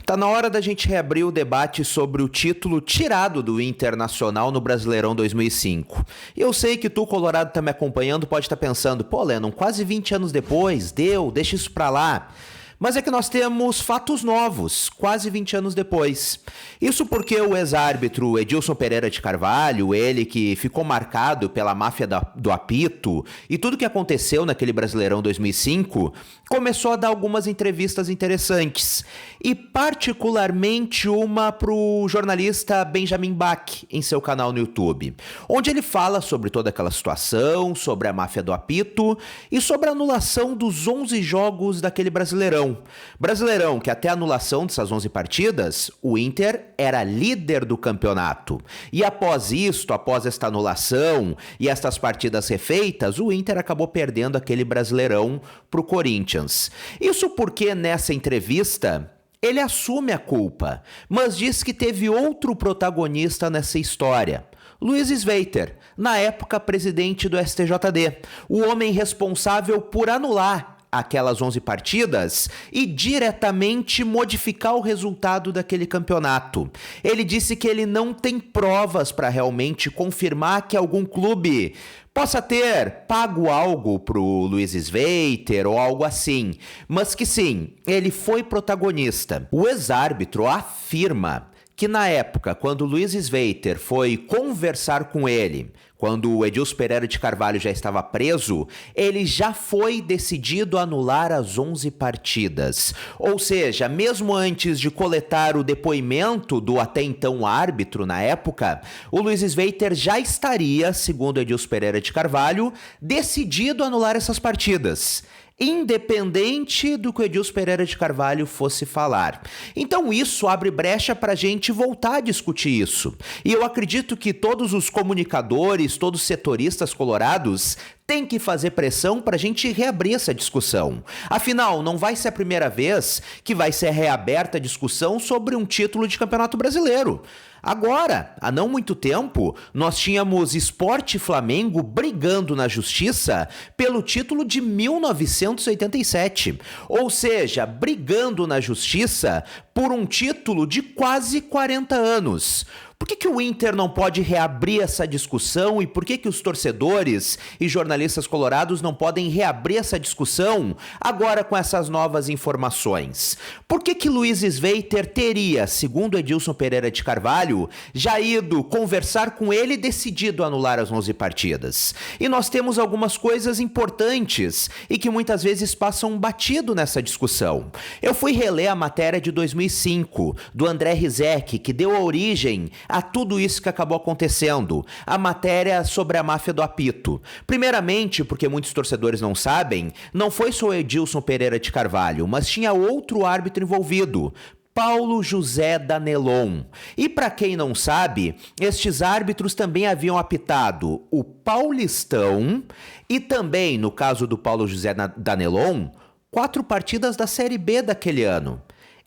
Tá na hora da gente reabrir o debate sobre o título tirado do Internacional no Brasileirão 2005. E eu sei que tu, Colorado, tá me acompanhando, pode estar pensando, pô, Lennon, quase 20 anos depois, deixa isso pra lá. Mas é que nós temos fatos novos, quase 20 anos depois. Isso porque o ex-árbitro Edilson Pereira de Carvalho, ele que ficou marcado pela máfia do apito e tudo que aconteceu naquele Brasileirão 2005, começou a dar algumas entrevistas interessantes. E particularmente uma pro jornalista Benjamin Bach, em seu canal no YouTube, onde ele fala sobre toda aquela situação, sobre a máfia do apito e sobre a anulação dos 11 jogos daquele Brasileirão. Brasileirão que até a anulação dessas 11 partidas, o Inter era líder do campeonato. E após esta anulação e estas partidas refeitas, o Inter acabou perdendo aquele Brasileirão pro Corinthians. Isso porque nessa entrevista ele assume a culpa, mas diz que teve outro protagonista nessa história. Luiz Sveiter, na época presidente do STJD, o homem responsável por anular aquelas 11 partidas e diretamente modificar o resultado daquele campeonato. Ele disse que ele não tem provas para realmente confirmar que algum clube possa ter pago algo pro Luiz Sveiter ou algo assim, mas que sim, ele foi protagonista. O ex-árbitro afirma que na época, quando o Luiz Sveiter foi conversar com ele, quando o Edilson Pereira de Carvalho já estava preso, ele já foi decidido anular as 11 partidas. Ou seja, mesmo antes de coletar o depoimento do até então árbitro na época, o Luiz Sveiter já estaria, segundo Edilson Pereira de Carvalho, decidido anular essas partidas, independente do que o Edilson Pereira de Carvalho fosse falar. Então isso abre brecha para a gente voltar a discutir isso. E eu acredito que todos os comunicadores, todos os setoristas colorados têm que fazer pressão para a gente reabrir essa discussão. Afinal, não vai ser a primeira vez que vai ser reaberta a discussão sobre um título de Campeonato Brasileiro. Agora, há não muito tempo, nós tínhamos Sport e Flamengo brigando na justiça pelo título de 1987. Ou seja, brigando na justiça por um título de quase 40 anos. Por que o Inter não pode reabrir essa discussão e por que os torcedores e jornalistas colorados não podem reabrir essa discussão agora com essas novas informações? Por que Luiz Sveiter teria, segundo Edilson Pereira de Carvalho, já ido conversar com ele e decidido anular as 11 partidas? E nós temos algumas coisas importantes e que muitas vezes passam batido nessa discussão. Eu fui reler a matéria de 2005 do André Rizek, que deu origem a tudo isso que acabou acontecendo, a matéria sobre a máfia do apito. Primeiramente, porque muitos torcedores não sabem, não foi só o Edilson Pereira de Carvalho, mas tinha outro árbitro envolvido, Paulo José Danelon. E para quem não sabe, estes árbitros também haviam apitado o Paulistão e também, no caso do Paulo José Danelon, 4 partidas da Série B daquele ano.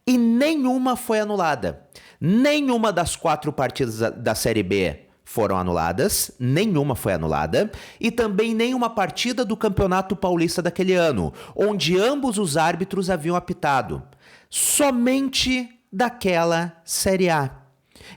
E nenhuma foi anulada. Nenhuma das 4 partidas da Série B foram anuladas, nenhuma foi anulada, e também nenhuma partida do Campeonato Paulista daquele ano, onde ambos os árbitros haviam apitado. Somente daquela Série A.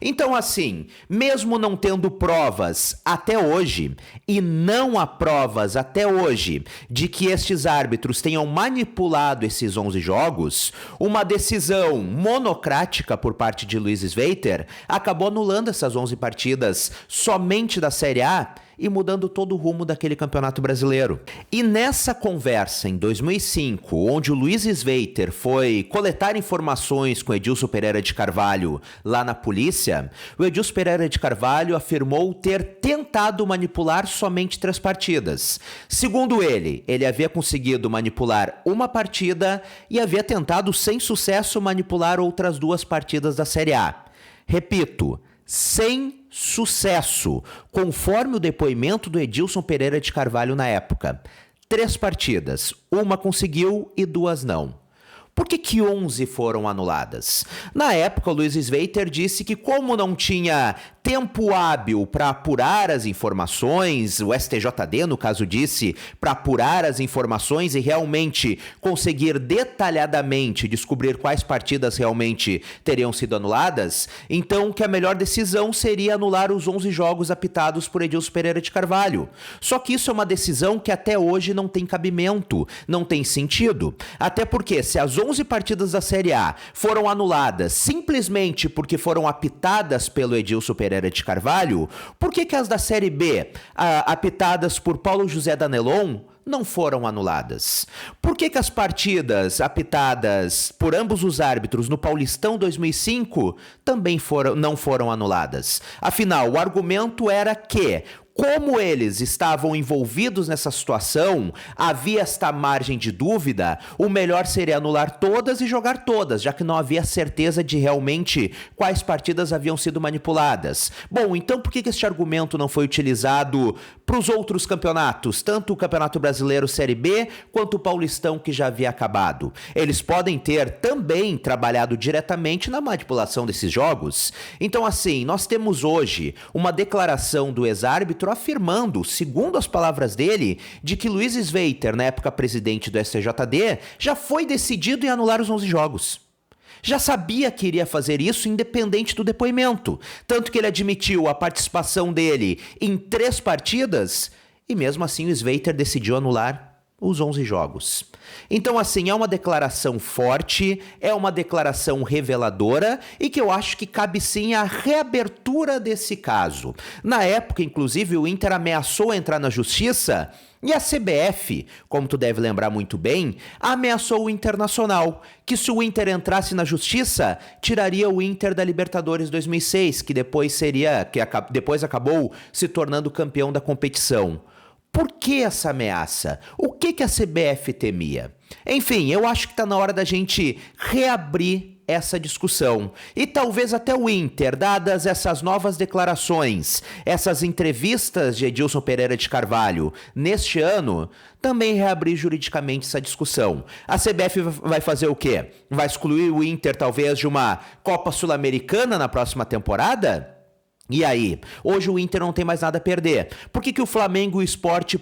Então, assim, mesmo não tendo provas até hoje, e não há provas até hoje de que estes árbitros tenham manipulado esses 11 jogos, uma decisão monocrática por parte de Luiz Sveiter acabou anulando essas 11 partidas somente da Série A e mudando todo o rumo daquele Campeonato Brasileiro. E nessa conversa em 2005, onde o Luiz Sveiter foi coletar informações com Edilson Pereira de Carvalho lá na polícia, o Edilson Pereira de Carvalho afirmou ter tentado manipular somente 3 partidas. Segundo ele havia conseguido manipular uma partida e havia tentado sem sucesso manipular outras 2 partidas da Série A. Repito, sem sucesso, conforme o depoimento do Edilson Pereira de Carvalho na época. 3 partidas, uma conseguiu e 2 não. Por que 11 foram anuladas? Na época, o Luiz Sveiter disse que como não tinha tempo hábil para apurar as informações, o STJD, no caso, disse, para apurar as informações e realmente conseguir detalhadamente descobrir quais partidas realmente teriam sido anuladas, então que a melhor decisão seria anular os 11 jogos apitados por Edilson Pereira de Carvalho. Só que isso é uma decisão que até hoje não tem cabimento, não tem sentido. Até porque se as 11 partidas da Série A foram anuladas simplesmente porque foram apitadas pelo Edilson Pereira de Carvalho, por que as da Série B, apitadas por Paulo José Danelon, não foram anuladas? Por que as partidas apitadas por ambos os árbitros no Paulistão 2005 também não foram anuladas? Afinal, o argumento era que, como eles estavam envolvidos nessa situação, havia esta margem de dúvida, o melhor seria anular todas e jogar todas, já que não havia certeza de realmente quais partidas haviam sido manipuladas. Bom, então por que este argumento não foi utilizado para os outros campeonatos, tanto o Campeonato Brasileiro Série B, quanto o Paulistão, que já havia acabado? Eles podem ter também trabalhado diretamente na manipulação desses jogos. Então, assim, nós temos hoje uma declaração do ex-árbitro afirmando, segundo as palavras dele, de que Luiz Sveiter, na época presidente do STJD, já foi decidido em anular os 11 jogos. Já sabia que iria fazer isso independente do depoimento, tanto que ele admitiu a participação dele em 3 partidas e mesmo assim o Sveiter decidiu anular os 11 jogos. Então, assim, é uma declaração forte, é uma declaração reveladora e que eu acho que cabe sim a reabertura desse caso. Na época, inclusive, o Inter ameaçou entrar na justiça e a CBF, como tu deve lembrar muito bem, ameaçou o Internacional, que se o Inter entrasse na justiça, tiraria o Inter da Libertadores 2006, que depois acabou se tornando campeão da competição. Por que essa ameaça? O que a CBF temia? Enfim, eu acho que está na hora da gente reabrir essa discussão. E talvez até o Inter, dadas essas novas declarações, essas entrevistas de Edilson Pereira de Carvalho neste ano, também reabrir juridicamente essa discussão. A CBF vai fazer o quê? Vai excluir o Inter talvez de uma Copa Sul-Americana na próxima temporada? E aí, hoje o Inter não tem mais nada a perder. Por que o Flamengo e o Sport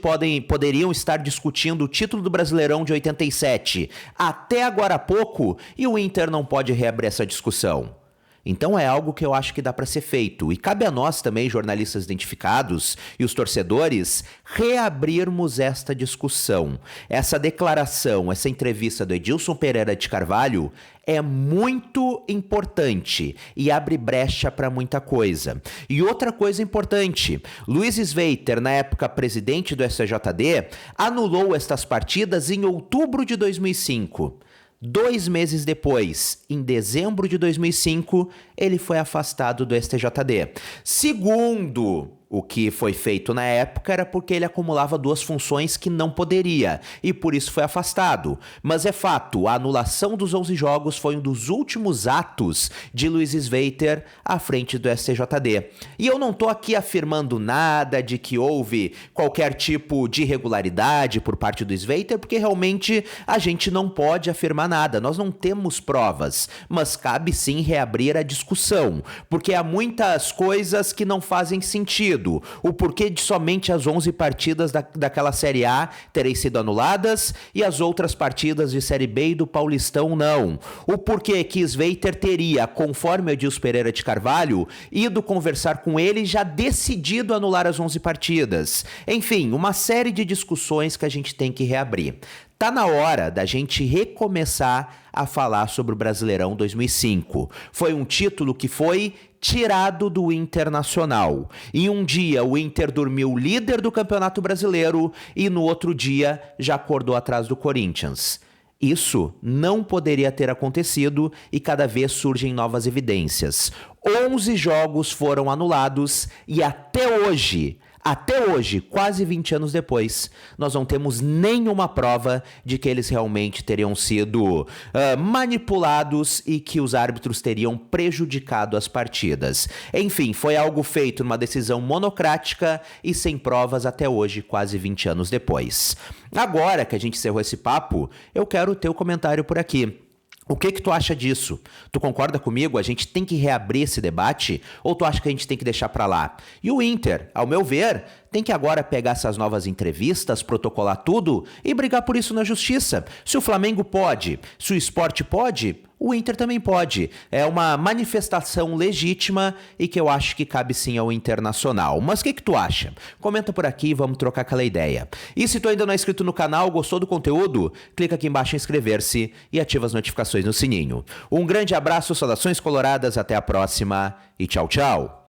poderiam estar discutindo o título do Brasileirão de 87 até agora há pouco e o Inter não pode reabrir essa discussão? Então é algo que eu acho que dá para ser feito. E cabe a nós também, jornalistas identificados e os torcedores, reabrirmos esta discussão. Essa declaração, essa entrevista do Edilson Pereira de Carvalho é muito importante e abre brecha para muita coisa. E outra coisa importante, Luiz Sveiter, na época presidente do STJD, anulou estas partidas em outubro de 2005. 2 meses depois, em dezembro de 2005, ele foi afastado do STJD. Segundo o que foi feito na época, era porque ele acumulava 2 funções que não poderia, e por isso foi afastado. Mas é fato, a anulação dos 11 jogos foi um dos últimos atos de Luiz Sveiter à frente do STJD. E eu não estou aqui afirmando nada de que houve qualquer tipo de irregularidade por parte do Sveiter, porque realmente a gente não pode afirmar nada, nós não temos provas, mas cabe sim reabrir a discussão, porque há muitas coisas que não fazem sentido. O porquê de somente as 11 partidas daquela Série A terem sido anuladas e as outras partidas de Série B e do Paulistão não. O porquê que Sveiter teria, conforme Edilson Pereira de Carvalho, ido conversar com ele e já decidido anular as 11 partidas. Enfim, uma série de discussões que a gente tem que reabrir. Tá na hora da gente recomeçar a falar sobre o Brasileirão 2005. Foi um título que foi tirado do Internacional. Em um dia o Inter dormiu líder do Campeonato Brasileiro e no outro dia já acordou atrás do Corinthians. Isso não poderia ter acontecido e cada vez surgem novas evidências. 11 jogos foram anulados e até hoje, quase 20 anos depois, nós não temos nenhuma prova de que eles realmente teriam sido manipulados e que os árbitros teriam prejudicado as partidas. Enfim, foi algo feito numa decisão monocrática e sem provas até hoje, quase 20 anos depois. Agora que a gente encerrou esse papo, eu quero o teu comentário por aqui. O que tu acha disso? Tu concorda comigo? A gente tem que reabrir esse debate ou tu acha que a gente tem que deixar pra lá? E o Inter, ao meu ver, tem que agora pegar essas novas entrevistas, protocolar tudo e brigar por isso na justiça. Se o Flamengo pode, se o Sport pode, o Inter também pode. É uma manifestação legítima e que eu acho que cabe sim ao Internacional. Mas o que tu acha? Comenta por aqui e vamos trocar aquela ideia. E se tu ainda não é inscrito no canal, gostou do conteúdo, clica aqui embaixo em inscrever-se e ativa as notificações no sininho. Um grande abraço, saudações coloradas, até a próxima e tchau, tchau!